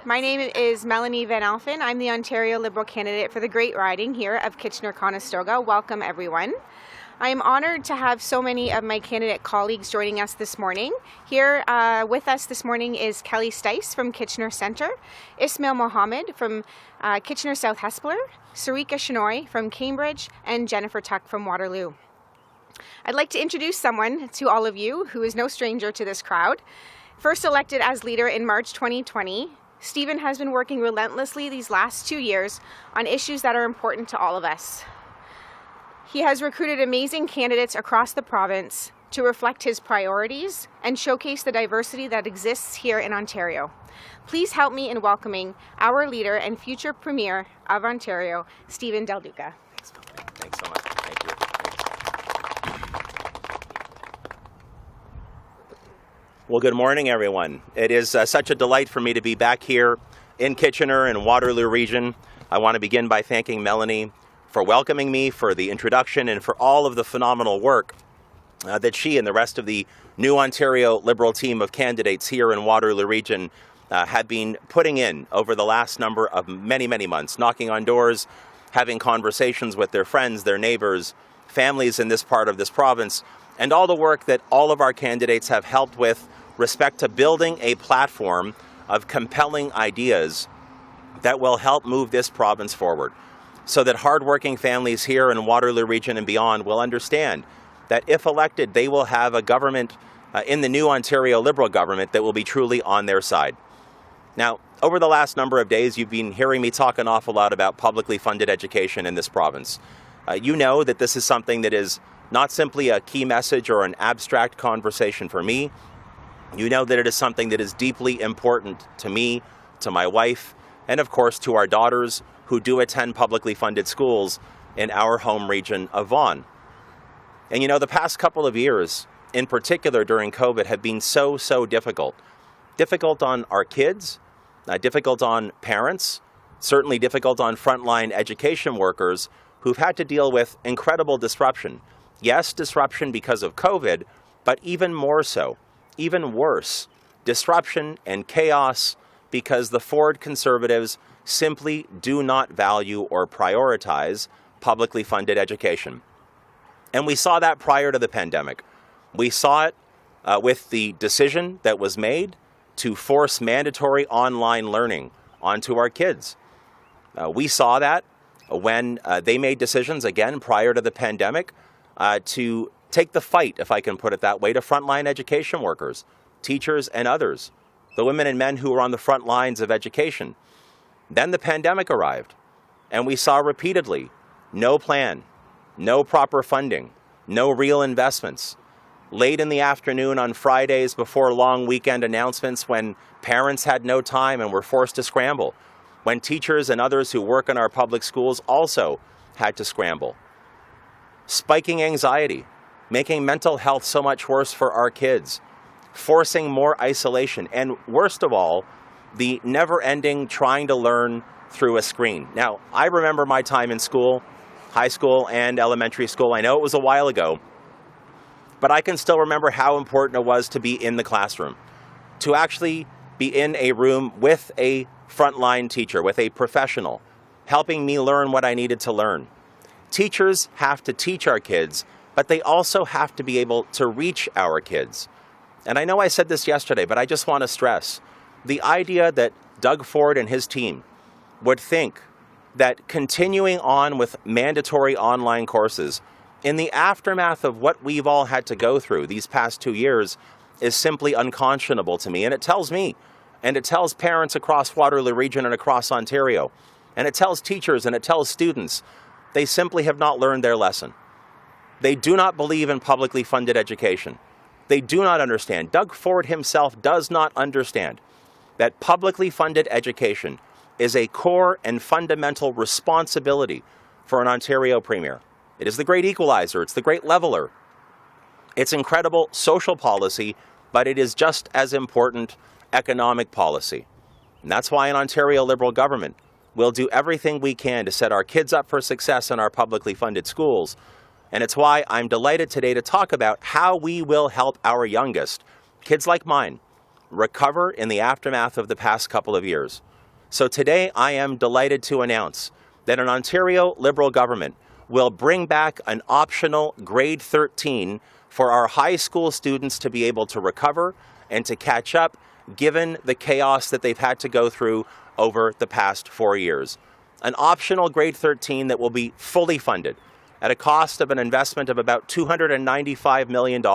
My name is Melanie Van Alphen. I'm the Ontario Liberal candidate for the Great Riding here of Kitchener-Conestoga. Welcome, everyone. I am honored to have so many of my candidate colleagues joining us this morning. Here with us this morning is Kelly Stice from Kitchener Centre, Ismail Mohammed from Kitchener South Hespeler, Sarika Shenoy from Cambridge, and Jennifer Tuck from Waterloo. I'd like to introduce someone to all of you who is no stranger to this crowd. First elected as leader in March 2020, Stephen has been working relentlessly these last 2 years on issues that are important to all of us. He has recruited amazing candidates across the province to reflect his priorities and showcase the diversity that exists here in Ontario. Please help me in welcoming our leader and future Premier of Ontario, Stephen Del Duca. Thanks so much. Thank you. Well, good morning, everyone. It is such a delight for me to be back here in Kitchener and Waterloo region. I want to begin by thanking Melanie for welcoming me, for the introduction, and for all of the phenomenal work that she and the rest of the new Ontario Liberal team of candidates here in Waterloo region have been putting in over the last number of many months, knocking on doors, having conversations with their friends, their neighbors, families in this part of this province, and all the work that all of our candidates have helped with respect to building a platform of compelling ideas that will help move this province forward, so that hardworking families here in Waterloo region and beyond will understand that if elected, they will have a government in the new Ontario Liberal government that will be truly on their side. Now, over the last number of days, you've been hearing me talk an awful lot about publicly funded education in this province. You know that this is something that is not simply a key message or an abstract conversation for me. You know that it is something that is deeply important to me, to my wife, and of course to our daughters who do attend publicly funded schools in our home region of Vaughan. And you know, the past couple of years, in particular during COVID, have been so difficult. Difficult on our kids, difficult on parents, certainly difficult on frontline education workers who've had to deal with incredible disruption. Yes, disruption because of COVID, but even more so, even worse, disruption and chaos because the Ford Conservatives simply do not value or prioritize publicly funded education. And we saw that prior to the pandemic. We saw it with the decision that was made to force mandatory online learning onto our kids. We saw that when they made decisions, again, prior to the pandemic, to take the fight, if I can put it that way, to frontline education workers, teachers and others, the women and men who were on the front lines of education. Then the pandemic arrived, and we saw repeatedly no plan, no proper funding, no real investments. Late in the afternoon on Fridays before long weekend announcements when parents had no time and were forced to scramble, when teachers and others who work in our public schools also had to scramble. Spiking anxiety, making mental health so much worse for our kids, forcing more isolation, and worst of all, the never-ending trying to learn through a screen. Now, I remember my time in school, high school and elementary school. I know it was a while ago, but I can still remember how important it was to be in the classroom, to actually be in a room with a frontline teacher, with a professional, helping me learn what I needed to learn. Teachers have to teach our kids, but they also have to be able to reach our kids. And I know I said this yesterday, but I just want to stress the idea that Doug Ford and his team would think that continuing on with mandatory online courses in the aftermath of what we've all had to go through these past 2 years is simply unconscionable to me. And it tells me, and it tells parents across Waterloo region and across Ontario, and it tells teachers and it tells students, they simply have not learned their lesson. They do not believe in publicly funded education. They do not understand. Doug Ford himself does not understand that publicly funded education is a core and fundamental responsibility for an Ontario Premier. It is the great equalizer. It's the great leveler. It's incredible social policy, but it is just as important economic policy. And that's why an Ontario Liberal government will do everything we can to set our kids up for success in our publicly funded schools. And it's why I'm delighted today to talk about how we will help our youngest, kids like mine, recover in the aftermath of the past couple of years. So today I am delighted to announce that an Ontario Liberal government will bring back an optional grade 13 for our high school students to be able to recover and to catch up, given the chaos that they've had to go through over the past 4 years. An optional grade 13 that will be fully funded at a cost of an investment of about $295 million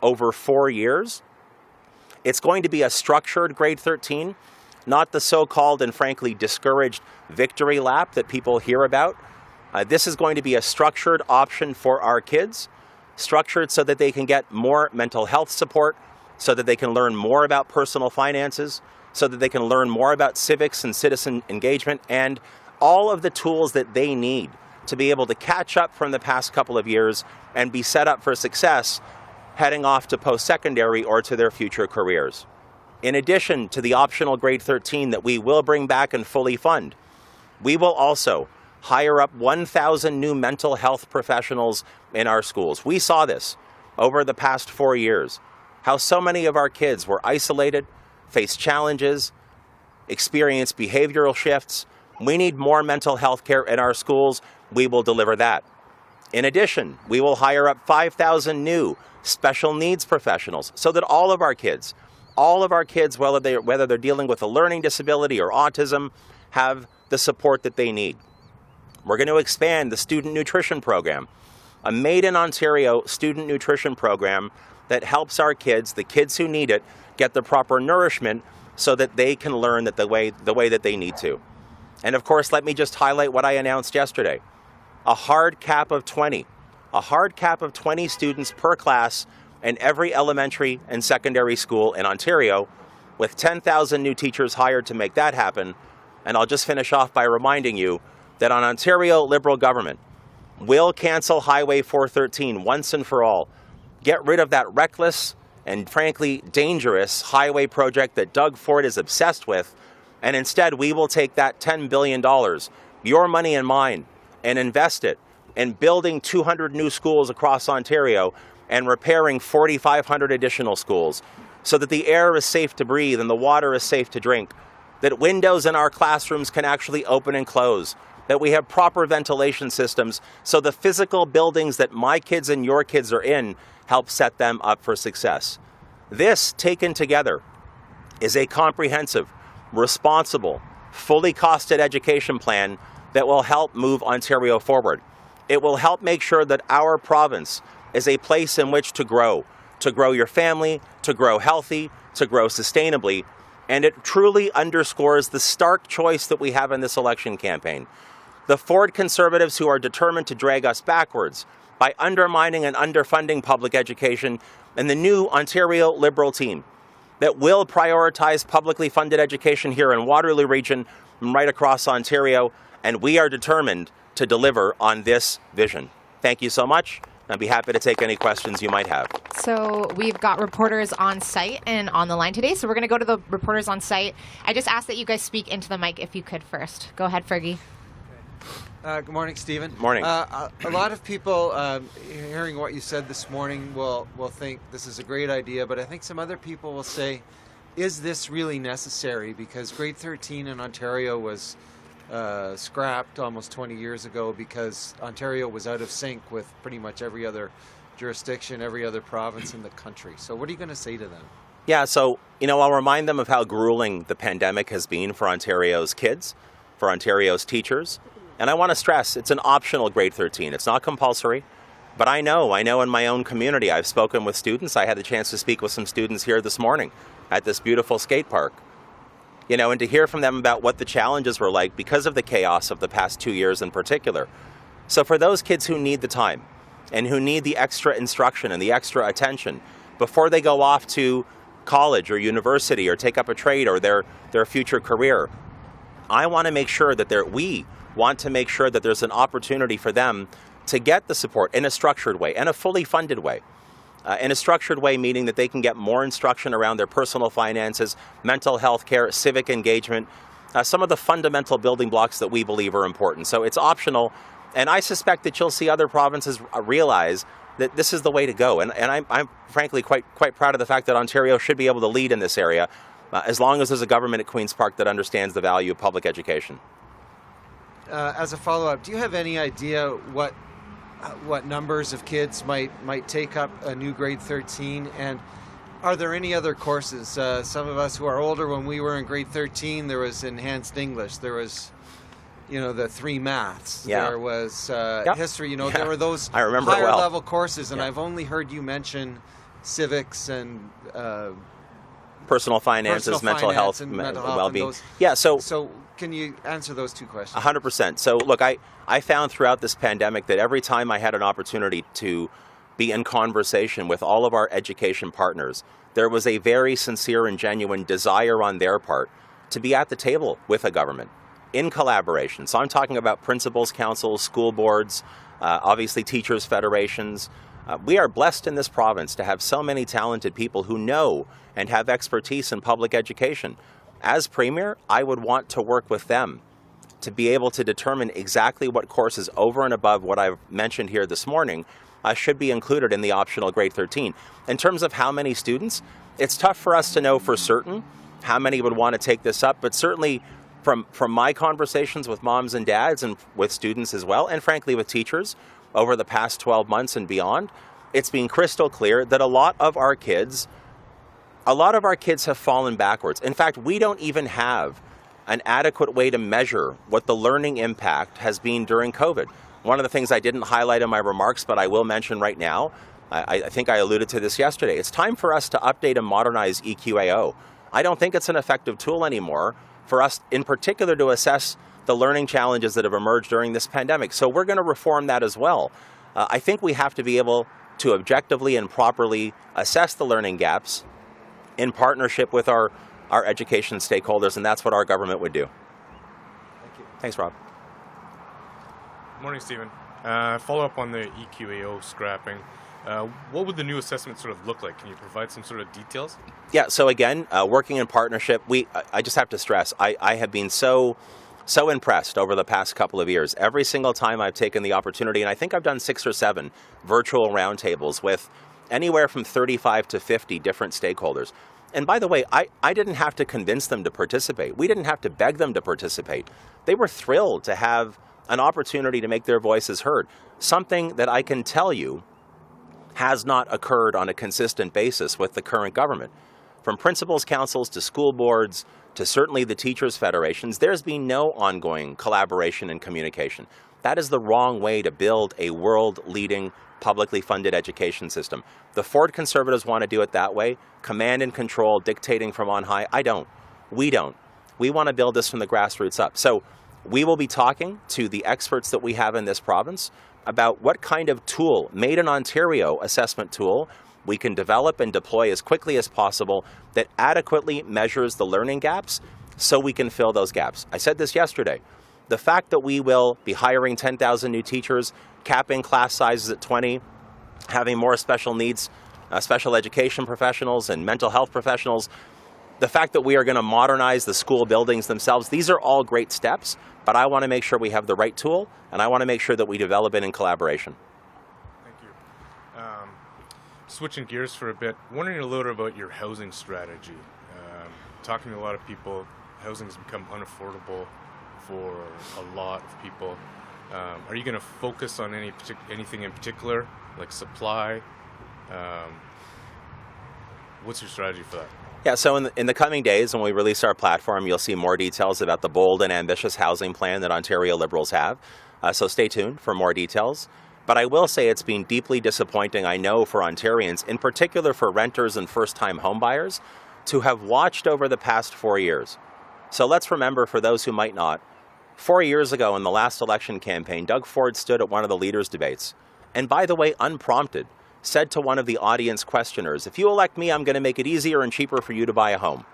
over 4 years. It's going to be a structured grade 13, not the so-called and frankly discouraged victory lap that people hear about. This is going to be a structured option for our kids, structured so that they can get more mental health support, so that they can learn more about personal finances, so that they can learn more about civics and citizen engagement, and all of the tools that they need to be able to catch up from the past couple of years and be set up for success heading off to post-secondary or to their future careers. In addition to the optional grade 13 that we will bring back and fully fund, we will also hire up 1,000 new mental health professionals in our schools. We saw this over the past 4 years, how so many of our kids were isolated, faced challenges, experienced behavioral shifts. We need more mental health care in our schools. We will deliver that. In addition, we will hire up 5,000 new special needs professionals so that all of our kids, whether they're dealing with a learning disability or autism, have the support that they need. We're going to expand the student nutrition program, a Made in Ontario student nutrition program that helps our kids, the kids who need it, get the proper nourishment so that they can learn the way that they need to. And of course, let me just highlight what I announced yesterday. A hard cap of 20 students per class in every elementary and secondary school in Ontario, with 10,000 new teachers hired to make that happen. And I'll just finish off by reminding you that an Ontario Liberal government will cancel Highway 413 once and for all. Get rid of that reckless and frankly dangerous highway project that Doug Ford is obsessed with, and instead we will take that $10 billion, your money and mine, and invest it in building 200 new schools across Ontario and repairing 4,500 additional schools so that the air is safe to breathe and the water is safe to drink, that windows in our classrooms can actually open and close, that we have proper ventilation systems so the physical buildings that my kids and your kids are in help set them up for success. This, taken together, is a comprehensive, responsible, fully costed education plan that will help move Ontario forward. It will help make sure that our province is a place in which to grow your family, to grow healthy, to grow sustainably, and it truly underscores the stark choice that we have in this election campaign. The Ford Conservatives who are determined to drag us backwards by undermining and underfunding public education, and the new Ontario Liberal team that will prioritize publicly funded education here in Waterloo Region and right across Ontario, and we are determined to deliver on this vision. Thank you so much. I'd be happy to take any questions you might have. So we've got reporters on site and on the line today, so we're going to go to the reporters on site. I just ask that you guys speak into the mic if you could first. Go ahead, Fergie. Good morning, Stephen. Morning. A lot of people hearing what you said this morning will think this is a great idea, but I think some other people will say, is this really necessary? Because grade 13 in Ontario was scrapped almost 20 years ago because Ontario was out of sync with pretty much every other jurisdiction, every other province in the country. So what are you going to say to them? Yeah, so, I'll remind them of how grueling the pandemic has been for Ontario's kids, for Ontario's teachers. And I want to stress, it's an optional grade 13. It's not compulsory. But I know in my own community, I've spoken with students. I had the chance to speak with some students here this morning at this beautiful skate park. And to hear from them about what the challenges were like because of the chaos of the past 2 years in particular. So for those kids who need the time and who need the extra instruction and the extra attention before they go off to college or university or take up a trade or their future career, I want to make sure that we want to make sure that there's an opportunity for them to get the support in a structured way and a fully funded way. In a structured way, meaning that they can get more instruction around their personal finances, mental health care, civic engagement, some of the fundamental building blocks that we believe are important. So it's optional, and I suspect that you'll see other provinces realize that this is the way to go. And I'm frankly quite proud of the fact that Ontario should be able to lead in this area. as long as there's a government at Queen's Park that understands the value of public education. As a follow-up, do you have any idea what numbers of kids might take up a new grade 13? And are there any other courses? Some of us who are older, when we were in grade 13, there was enhanced English. There was, the 3 maths. Yeah. There was Yep. history. Yeah. There were those I remember it higher well. level courses, and Yeah. I've only heard you mention civics and Personal finances, mental health, and mental health well-being. and those. Yeah, So can you answer those 2 questions? 100%. So look, I found throughout this pandemic that every time I had an opportunity to be in conversation with all of our education partners, there was a very sincere and genuine desire on their part to be at the table with a government in collaboration. So I'm talking about principals, councils, school boards, obviously teachers' federations. We are blessed in this province to have so many talented people who know and have expertise in public education. As Premier, I would want to work with them to be able to determine exactly what courses over and above what I've mentioned here this morning should be included in the optional grade 13. In terms of how many students, it's tough for us to know for certain how many would want to take this up, but certainly from my conversations with moms and dads and with students as well, and frankly with teachers over the past 12 months and beyond, it's been crystal clear that a lot of our kids have fallen backwards. In fact, we don't even have an adequate way to measure what the learning impact has been during COVID. One of the things I didn't highlight in my remarks, but I will mention right now, I think I alluded to this yesterday, it's time for us to update and modernize EQAO. I don't think it's an effective tool anymore for us in particular to assess the learning challenges that have emerged during this pandemic. So we're going to reform that as well. I think we have to be able to objectively and properly assess the learning gaps in partnership with our education stakeholders, and that's what our government would do. Thank you. Thanks, Rob. Morning, Stephen. Follow up on the EQAO scrapping. What would the new assessment sort of look like? Can you provide some sort of details? Yeah, so again, working in partnership, I just have to stress, I have been so impressed over the past couple of years. Every single time I've taken the opportunity, and I think I've done 6 or 7 virtual roundtables with anywhere from 35 to 50 different stakeholders. And by the way, I didn't have to convince them to participate. We didn't have to beg them to participate. They were thrilled to have an opportunity to make their voices heard. Something that I can tell you has not occurred on a consistent basis with the current government. From principals' councils to school boards to certainly the teachers' federations, there's been no ongoing collaboration and communication. That is the wrong way to build a world-leading publicly funded education system. The Ford Conservatives want to do it that way, command and control, dictating from on high. I don't. We don't. We want to build this from the grassroots up. So we will be talking to the experts that we have in this province about what kind of tool, made in Ontario assessment tool, we can develop and deploy as quickly as possible that adequately measures the learning gaps so we can fill those gaps. I said this yesterday. The fact that we will be hiring 10,000 new teachers, capping class sizes at 20, having more special needs, special education professionals and mental health professionals, the fact that we are going to modernize the school buildings themselves, these are all great steps, but I want to make sure we have the right tool, and I want to make sure that we develop it in collaboration. Thank you. Switching gears for a bit, wondering a little about your housing strategy. Talking to a lot of people, housing has become unaffordable for a lot of people. Are you going to focus on anything in particular, like supply? What's your strategy for that? Yeah, so in the coming days, when we release our platform, you'll see more details about the bold and ambitious housing plan that Ontario Liberals have. So stay tuned for more details. But I will say it's been deeply disappointing, I know, for Ontarians, in particular for renters and first-time homebuyers, to have watched over the past 4 years. So let's remember, for those who might not, 4 years ago in the last election campaign, Doug Ford stood at one of the leaders' debates. And by the way, unprompted, said to one of the audience questioners, if you elect me, I'm going to make it easier and cheaper for you to buy a home.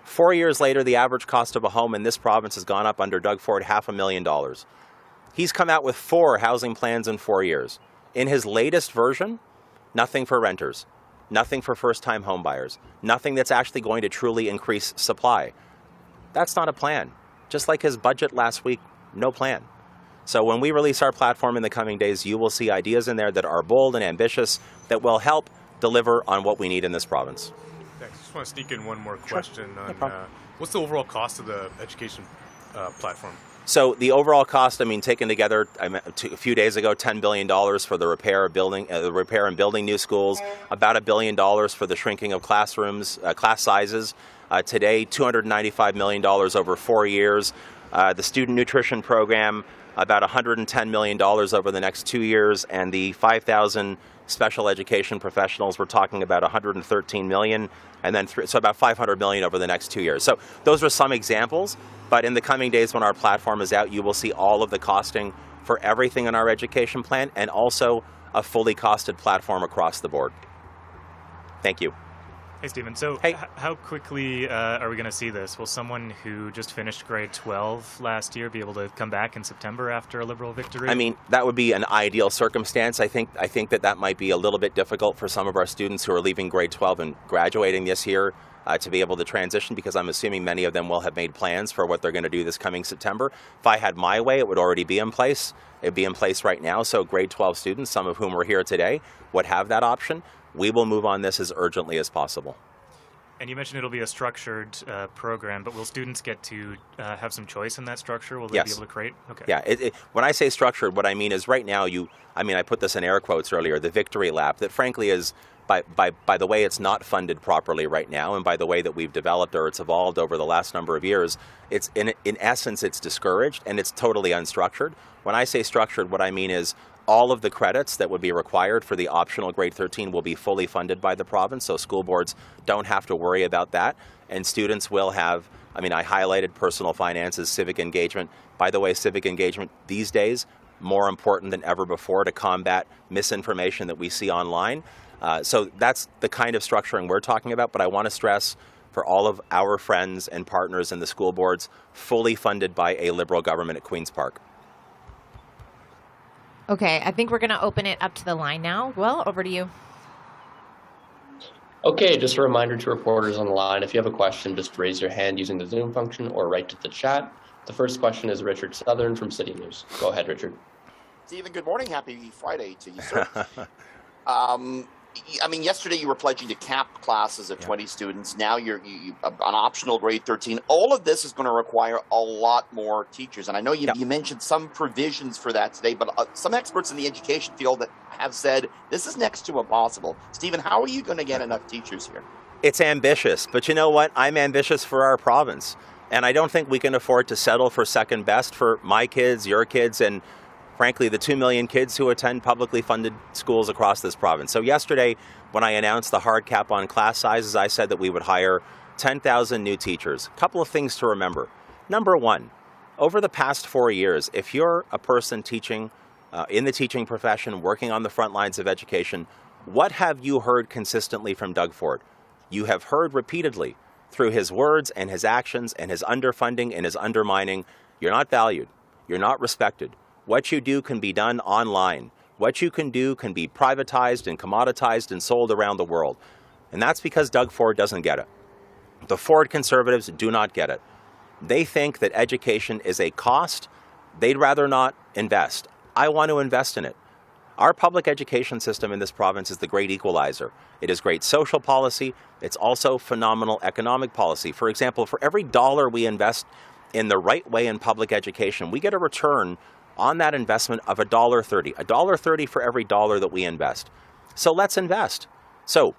4 years later, the average cost of a home in this province has gone up under Doug Ford $500,000. He's come out with 4 housing plans in 4 years. In his latest version, nothing for renters, nothing for first-time homebuyers, nothing that's actually going to truly increase supply. That's not a plan. Just like his budget last week, no plan. So when we release our platform in the coming days, you will see ideas in there that are bold and ambitious that will help deliver on what we need in this province. Thanks. Thanks. Just want to sneak in one more question on what's the overall cost of the education platform? So the overall cost, taken together, a few days ago, $10 billion for the repair and building new schools, about $1 billion for the shrinking of classrooms, class sizes. Today, $295 million over 4 years. The student nutrition program, about $110 million over the next 2 years, and the 5,000 special education professionals, we're talking about $113 million, and then so about $500 million over the next 2 years. So those are some examples, but in the coming days when our platform is out, you will see all of the costing for everything in our education plan, and also a fully costed platform across the board. Thank you. Hey, Stephen. So Hey. How quickly are we going to see this? Will someone who just finished grade 12 last year be able to come back in September after a Liberal victory? That would be an ideal circumstance. I think that might be a little bit difficult for some of our students who are leaving grade 12 and graduating this year to be able to transition, because I'm assuming many of them will have made plans for what they're going to do this coming September. If I had my way, it would already be in place. It would be in place right now. So grade 12 students, some of whom are here today, would have that option. We will move on this as urgently as possible. And you mentioned it'll be a structured program, but will students get to have some choice in that structure? Will they be Yes. able to create? Okay. Yeah, when I say structured, what I mean is right now I put this in air quotes earlier, the Victory Lap, that frankly is, by the way it's not funded properly right now, and by the way that we've developed or it's evolved over the last number of years, it's in essence, it's discouraged and it's totally unstructured. When I say structured, what I mean is all of the credits that would be required for the optional grade 13 will be fully funded by the province, so school boards don't have to worry about that. And students will have, I highlighted personal finances, civic engagement. By the way, civic engagement these days, more important than ever before to combat misinformation that we see online. So that's the kind of structuring we're talking about, but I want to stress for all of our friends and partners in the school boards, fully funded by a Liberal government at Queen's Park. Okay, I think we're going to open it up to the line now. Will, over to you. Okay, just a reminder to reporters on the line, if you have a question, just raise your hand using the Zoom function or write to the chat. The first question is Richard Southern from City News. Go ahead, Richard. Stephen, good morning. Happy Friday to you, sir. Yesterday you were pledging to cap classes of 20 students. Now you're an optional grade 13. All of this is going to require a lot more teachers. And I know you mentioned some provisions for that today, but some experts in the education field that have said this is next to impossible. Stephen, how are you going to get enough teachers here? It's ambitious, but you know what? I'm ambitious for our province. And I don't think we can afford to settle for second best for my kids, your kids, and frankly, the 2 million kids who attend publicly funded schools across this province. So yesterday, when I announced the hard cap on class sizes, I said that we would hire 10,000 new teachers. A couple of things to remember. Number one, over the past 4 years, if you're a person teaching in the teaching profession, working on the front lines of education, what have you heard consistently from Doug Ford? You have heard repeatedly through his words and his actions and his underfunding and his undermining, you're not valued, you're not respected. What you do can be done online. What you can do can be privatized and commoditized and sold around the world. And that's because Doug Ford doesn't get it. The Ford conservatives do not get it. They think that education is a cost. They'd rather not invest. I want to invest in it. Our public education system in this province is the great equalizer. It is great social policy. It's also phenomenal economic policy. For example, for every dollar we invest in the right way in public education, we get a return on that investment of $1.30. $1.30 for every dollar that we invest. So let's invest. So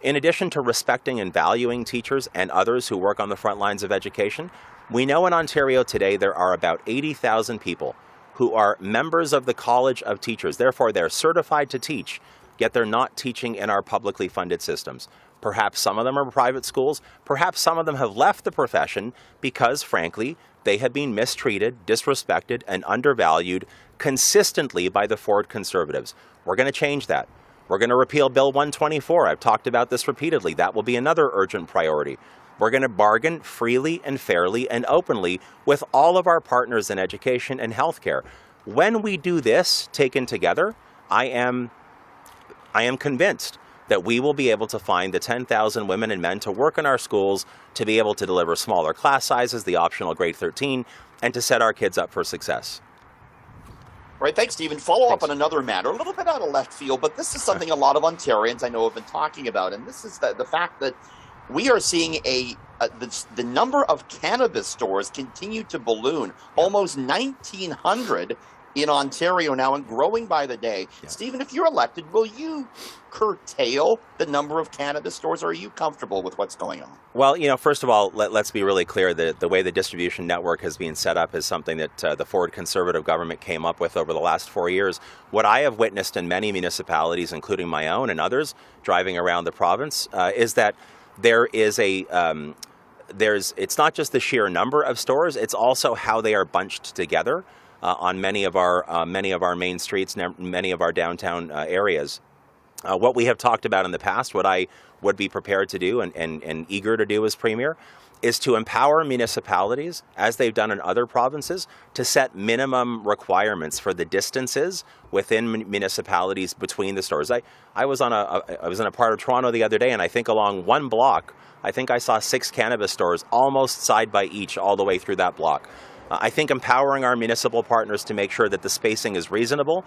in addition to respecting and valuing teachers and others who work on the front lines of education, we know in Ontario today there are about 80,000 people who are members of the College of Teachers. Therefore, they're certified to teach, yet they're not teaching in our publicly funded systems. Perhaps some of them are private schools. Perhaps some of them have left the profession because, frankly, they have been mistreated, disrespected, and undervalued consistently by the Ford conservatives. We're going to change that. We're going to repeal Bill 124. I've talked about this repeatedly. That will be another urgent priority. We're going to bargain freely and fairly and openly with all of our partners in education and healthcare. When we do this, taken together, I am convinced that we will be able to find the 10,000 women and men to work in our schools, to be able to deliver smaller class sizes, the optional grade 13, and to set our kids up for success. All right, thanks, Stephen. Follow up on another matter, a little bit out of left field, but this is something a lot of Ontarians I know have been talking about, and this is the fact that we are seeing the number of cannabis stores continue to balloon, almost 1,900 in Ontario now, and growing by the day. Yeah. Stephen, if you're elected, will you curtail the number of cannabis stores, or are you comfortable with what's going on? Well, first of all, let's be really clear that the way the distribution network has been set up is something that the Ford Conservative government came up with over the last 4 years. What I have witnessed in many municipalities, including my own and others, driving around the province, is that there is it's not just the sheer number of stores, it's also how they are bunched together on many of our main streets, many of our downtown areas. What we have talked about in the past, what I would be prepared to do and eager to do as Premier, is to empower municipalities, as they've done in other provinces, to set minimum requirements for the distances within municipalities between the stores. I was in a part of Toronto the other day, and I think along one block, I think I saw 6 cannabis stores almost side by each all the way through that block. I think empowering our municipal partners to make sure that the spacing is reasonable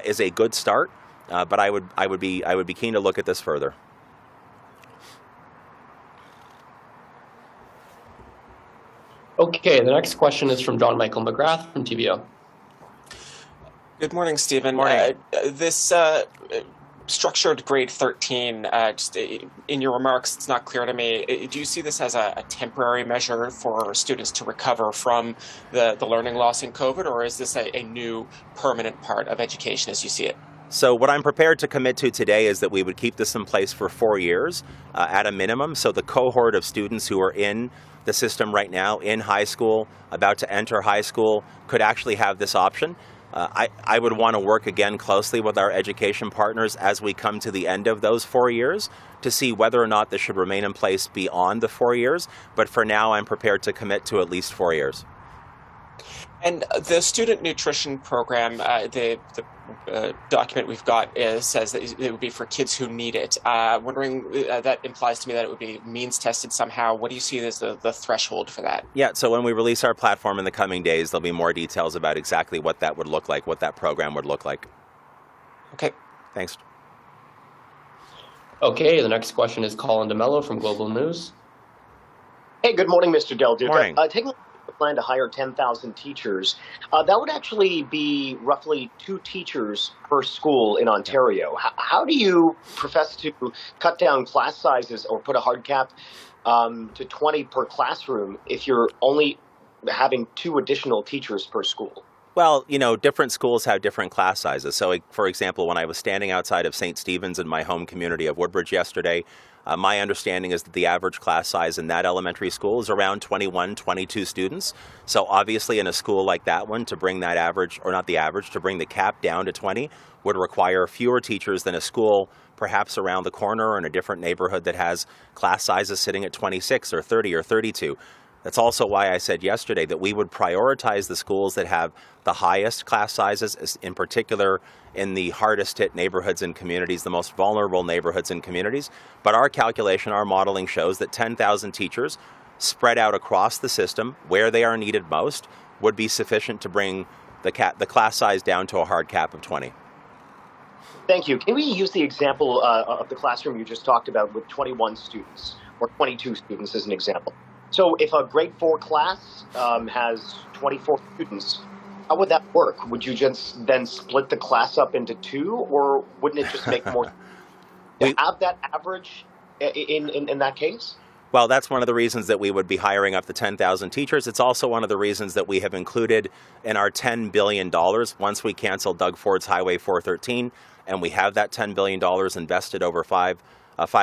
is a good start, but I would be keen to look at this further. Okay, the next question is from John Michael McGrath from TVO. Good morning, Stephen. Morning. This structured grade 13, just in your remarks, it's not clear to me. Do you see this as a temporary measure for students to recover from the learning loss in COVID, or is this a new permanent part of education as you see it? So what I'm prepared to commit to today is that we would keep this in place for 4 years at a minimum. So the cohort of students who are in the system right now, in high school, about to enter high school, could actually have this option. I would want to work again closely with our education partners as we come to the end of those 4 years to see whether or not this should remain in place beyond the 4 years. But for now, I'm prepared to commit to at least 4 years. And the student nutrition program, the document we've got says that it would be for kids who need it. Wondering, that implies to me that it would be means tested somehow. What do you see as the threshold for that? Yeah, so when we release our platform in the coming days, there'll be more details about exactly what that would look like, what that program would look like. Okay. Thanks. Okay, the next question is Colin DeMello from Global News. Hey, good morning, Mr. Del Duca. Morning. Taking the plan to hire 10,000 teachers, that would actually be roughly 2 teachers per school in Ontario. How do you profess to cut down class sizes or put a hard cap to 20 per classroom if you're only having 2 additional teachers per school? Well, different schools have different class sizes. So, for example, when I was standing outside of St. Stephen's in my home community of Woodbridge yesterday, my understanding is that the average class size in that elementary school is around 21, 22 students. So obviously in a school like that one, to bring that average, or not the average, to bring the cap down to 20 would require fewer teachers than a school perhaps around the corner or in a different neighborhood that has class sizes sitting at 26 or 30 or 32. That's also why I said yesterday that we would prioritize the schools that have the highest class sizes, in particular in the hardest hit neighborhoods and communities, the most vulnerable neighborhoods and communities. But our calculation, our modeling shows that 10,000 teachers spread out across the system where they are needed most would be sufficient to bring the class size down to a hard cap of 20. Thank you. Can we use the example of the classroom you just talked about with 21 students or 22 students as an example? So if a grade 4 class has 24 students, how would that work? Would you just then split the class up into 2, or wouldn't it just make more to have that average in that case? Well, that's one of the reasons that we would be hiring up to 10,000 teachers. It's also one of the reasons that we have included in our $10 billion once we cancel Doug Ford's Highway 413, and we have that $10 billion invested over 5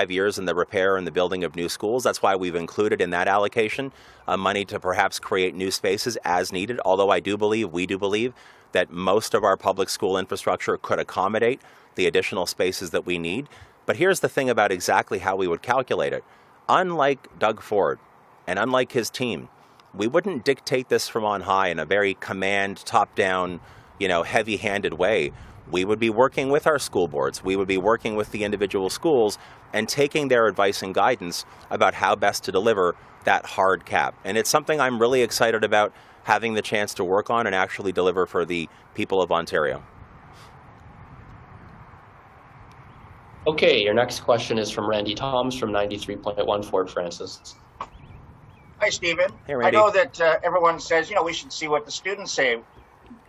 years in the repair and the building of new schools. That's why we've included in that allocation money to perhaps create new spaces as needed, although we do believe that most of our public school infrastructure could accommodate the additional spaces that we need. But here's the thing about exactly how we would calculate it. Unlike Doug Ford and unlike his team, we wouldn't dictate this from on high in a very command, top-down, heavy-handed way. We would be working with our school boards. We would be working with the individual schools and taking their advice and guidance about how best to deliver that hard cap. And it's something I'm really excited about having the chance to work on and actually deliver for the people of Ontario. Okay, your next question is from Randy Toms from 93.1 Fort Francis. Hi, Stephen. Hey, Randy. I know that everyone says, we should see what the students say.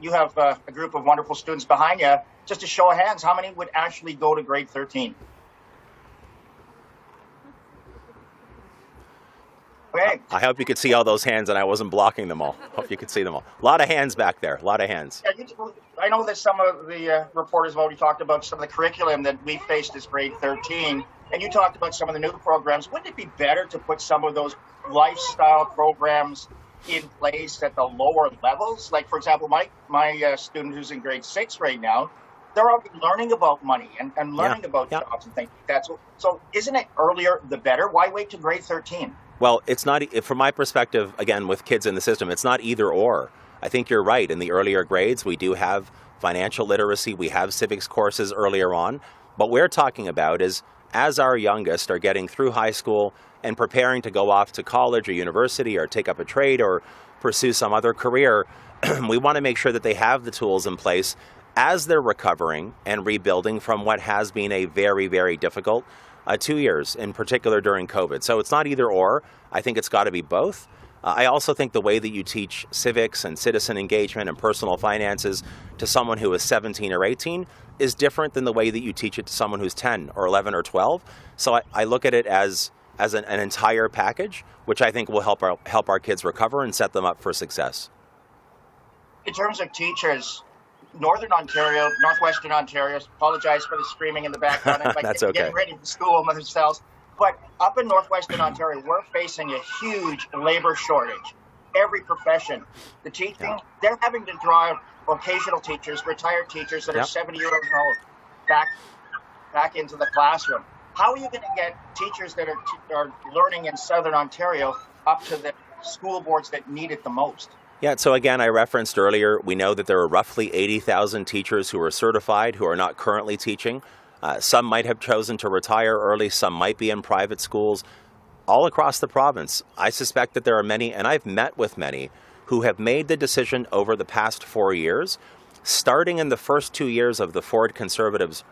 You have a group of wonderful students behind you. Just a show of hands, how many would actually go to grade 13? Okay. I hope you could see all those hands and I wasn't blocking them all. Hope you could see them all. A lot of hands back there, a lot of hands. Yeah, I know that some of the reporters have already talked about some of the curriculum that we faced as grade 13, and you talked about some of the new programs. Wouldn't it be better to put some of those lifestyle programs in place at the lower levels? Like, for example, my student who's in grade 6 right now, they're already learning about money and learning about jobs and things like that. So isn't it earlier the better? Why wait to grade 13? Well, it's not, from my perspective, again, with kids in the system, it's not either or. I think you're right. In the earlier grades, we do have financial literacy. We have civics courses earlier on. What we're talking about is as our youngest are getting through high school and preparing to go off to college or university or take up a trade or pursue some other career, we want to make sure that they have the tools in place as they're recovering and rebuilding from what has been a very, very difficult 2 years, in particular during COVID. So it's not either or. I think it's got to be both. I also think the way that you teach civics and citizen engagement and personal finances to someone who is 17 or 18 is different than the way that you teach it to someone who's 10 or 11 or 12. So I look at it as an entire package, which I think will help our kids recover and set them up for success. In terms of teachers, Northern Ontario, Northwestern Ontario, apologize for the screaming in the background. That's okay. Getting ready for school themselves. But up in Northwestern Ontario, we're facing a huge labor shortage. Every profession, the teaching, they're having to drive vocational teachers, retired teachers that are 70 years old back into the classroom. How are you going to get teachers that are learning in Southern Ontario up to the school boards that need it the most? Yeah, so again, I referenced earlier, we know that there are roughly 80,000 teachers who are certified who are not currently teaching. Some might have chosen to retire early, some might be in private schools. All across the province, I suspect that there are many, and I've met with many, who have made the decision over the past 4 years, starting in the first 2 years of the Ford Conservatives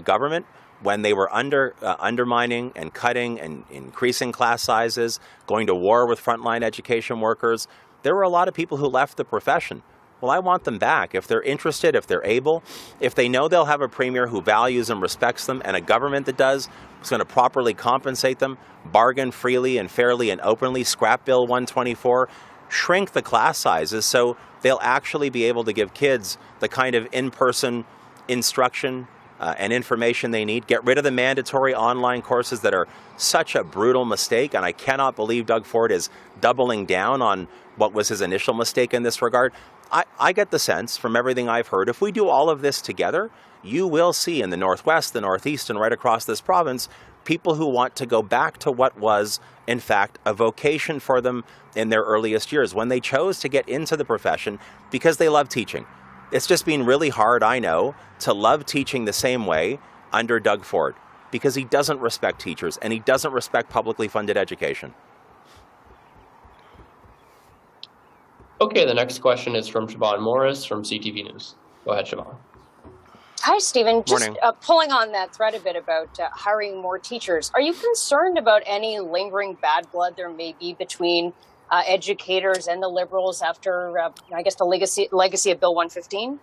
government, when they were undermining and cutting and increasing class sizes, going to war with frontline education workers. There were a lot of people who left the profession. Well, I want them back if they're interested, if they're able, if they know they'll have a premier who values and respects them and a government that does, who's going to properly compensate them, bargain freely and fairly and openly, scrap Bill 124, shrink the class sizes so they'll actually be able to give kids the kind of in-person instruction and information they need. Get rid of the mandatory online courses that are such a brutal mistake, and I cannot believe Doug Ford is doubling down on what was his initial mistake in this regard. I get the sense from everything I've heard, if we do all of this together, you will see in the Northwest, the Northeast, and right across this province, people who want to go back to what was, in fact, a vocation for them in their earliest years, when they chose to get into the profession because they love teaching. It's just been really hard, I know, to love teaching the same way under Doug Ford, because he doesn't respect teachers and he doesn't respect publicly funded education. Okay, the next question is from Siobhan Morris from CTV News. Go ahead, Siobhan. Hi, Stephen. Just Morning. Pulling on that thread a bit about hiring more teachers. Are you concerned about any lingering bad blood there may be between educators and the Liberals after, I guess, the legacy of Bill 115?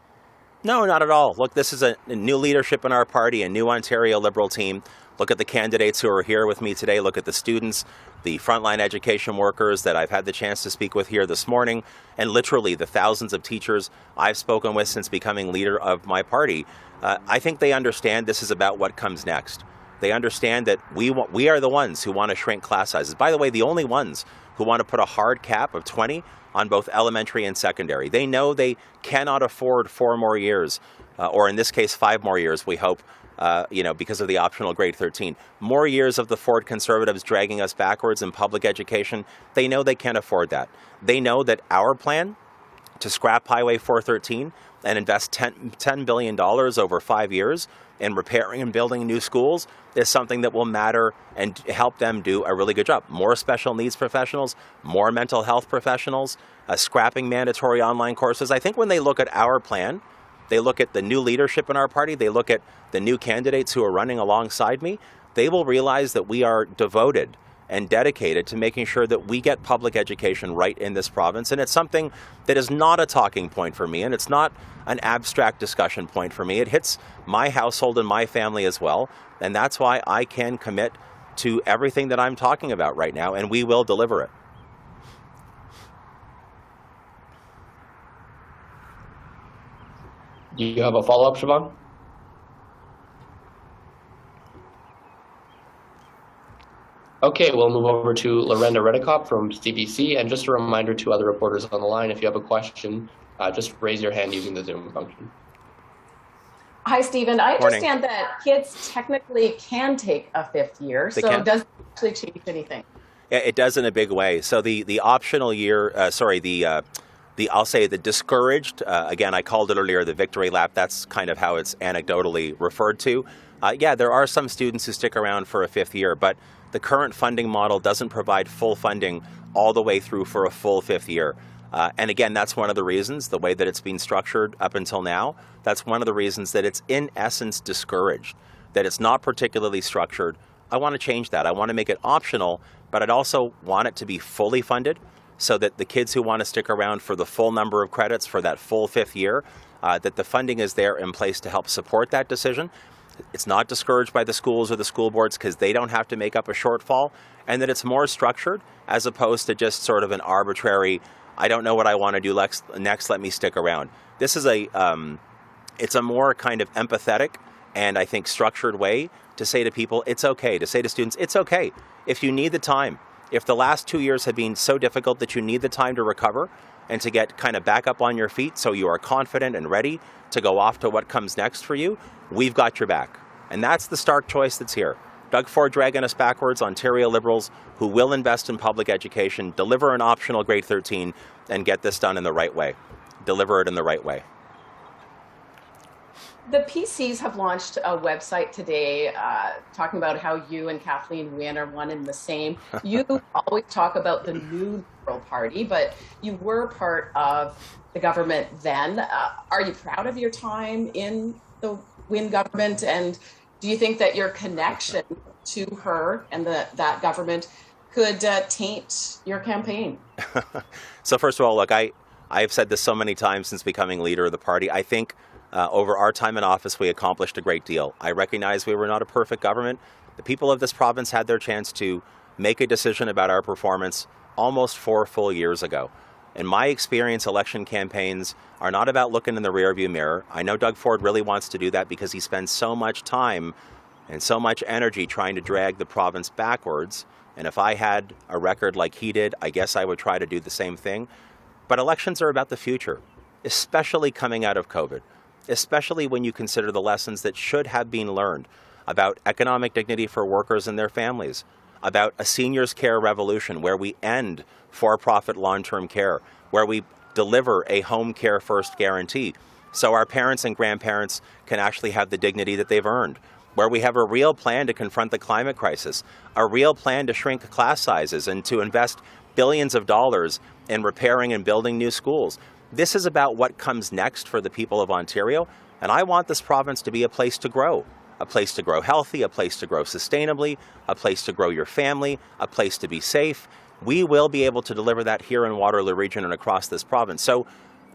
No, not at all. Look, this is a new leadership in our party, a new Ontario Liberal team. Look at the candidates who are here with me today. Look at the students, the frontline education workers that I've had the chance to speak with here this morning, and literally the thousands of teachers I've spoken with since becoming leader of my party. I think they understand this is about what comes next. They understand that we are the ones who want to shrink class sizes. By the way, the only ones who want to put a hard cap of 20 on both elementary and secondary. They know they cannot afford 4 more years, or in this case, 5 more years, we hope, because of the optional grade 13. More years of the Ford Conservatives dragging us backwards in public education. They know they can't afford that. They know that our plan to scrap Highway 413 and invest $10 billion over 5 years in repairing and building new schools is something that will matter and help them do a really good job. More special needs professionals, more mental health professionals, scrapping mandatory online courses. I think when they look at our plan, they look at the new leadership in our party, they look at the new candidates who are running alongside me, they will realize that we are devoted and dedicated to making sure that we get public education right in this province. And it's something that is not a talking point for me, and it's not an abstract discussion point for me. It hits my household and my family as well, and that's why I can commit to everything that I'm talking about right now, and we will deliver it. Do you have a follow-up, Siobhan? Okay, we'll move over to Lorenda Redicop from CBC. And just a reminder to other reporters on the line, if you have a question, just raise your hand using the Zoom function. Hi, Stephen. I Morning. understand that kids technically can take a fifth year, They so can. does it actually change anything? Yeah, it does in a big way. So the optional year, I'll say the discouraged, again, I called it earlier the victory lap. That's kind of how it's anecdotally referred to. Yeah, there are some students who stick around for a fifth year, but the current funding model doesn't provide full funding all the way through for a full fifth year. And again, that's one of the reasons, the way that it's been structured up until now, that's one of the reasons that it's in essence discouraged, that it's not particularly structured. I want to change that. I want to make it optional, but I'd also want it to be fully funded so that the kids who want to stick around for the full number of credits for that full fifth year, that the funding is there in place to help support that decision. It's not discouraged by the schools or the school boards because they don't have to make up a shortfall, and that it's more structured as opposed to just sort of an arbitrary, I don't know what I want to do next, let me stick around. This is it's a more kind of empathetic and I think structured way to say to people, it's okay, to say to students, it's okay. If you need the time, if the last 2 years have been so difficult that you need the time to recover and to get kind of back up on your feet so you are confident and ready to go off to what comes next for you, we've got your back. And that's the stark choice that's here. Doug Ford dragging us backwards, Ontario Liberals who will invest in public education, deliver an optional grade 13, and get this done in the right way. Deliver it in the right way. The PCs have launched a website today talking about how you and Kathleen Wynne are one and the same. You always talk about the new Liberal Party, but you were part of the government then. Are you proud of your time in the Wynne government? And do you think that your connection to her and that government could taint your campaign? So first of all, look, I've said this so many times since becoming leader of the party. I think over our time in office, we accomplished a great deal. I recognize we were not a perfect government. The people of this province had their chance to make a decision about our performance almost 4 full years ago. In my experience, election campaigns are not about looking in the rearview mirror. I know Doug Ford really wants to do that because he spends so much time and so much energy trying to drag the province backwards. And if I had a record like he did, I guess I would try to do the same thing. But elections are about the future, especially coming out of COVID, especially when you consider the lessons that should have been learned about economic dignity for workers and their families, about a seniors' care revolution where we end for-profit long-term care, where we deliver a home care first guarantee so our parents and grandparents can actually have the dignity that they've earned, where we have a real plan to confront the climate crisis, a real plan to shrink class sizes and to invest billions of dollars in repairing and building new schools. This is about what comes next for the people of Ontario, and I want this province to be a place to grow healthy, a place to grow sustainably, a place to grow your family, a place to be safe. We will be able to deliver that here in Waterloo Region and across this province. So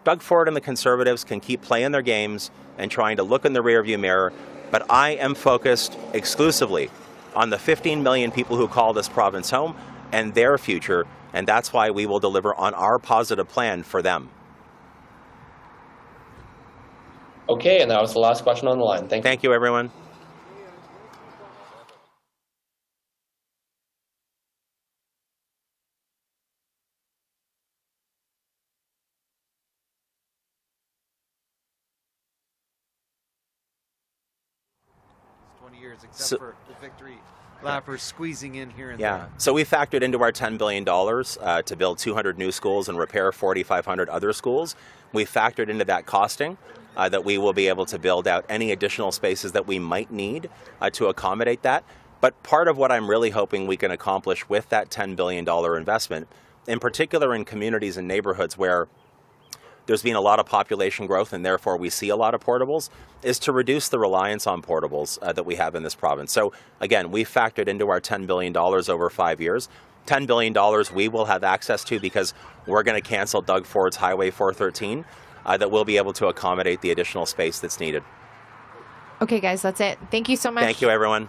Doug Ford and the Conservatives can keep playing their games and trying to look in the rearview mirror, but I am focused exclusively on the 15 million people who call this province home and their future, and that's why we will deliver on our positive plan for them. Okay, and that was the last question on the line. Thank you, everyone. Years, except for the victory lappers squeezing in here and there. Yeah, so we factored into our $10 billion to build 200 new schools and repair 4,500 other schools. We factored into that costing that we will be able to build out any additional spaces that we might need to accommodate that. But part of what I'm really hoping we can accomplish with that $10 billion investment, in particular in communities and neighborhoods where there's been a lot of population growth and therefore we see a lot of portables, is to reduce the reliance on portables that we have in this province. So again, we factored into our $10 billion over 5 years. $10 billion we will have access to because we're going to cancel Doug Ford's Highway 413, that we'll be able to accommodate the additional space that's needed. Okay, guys, that's it. Thank you so much. Thank you, everyone.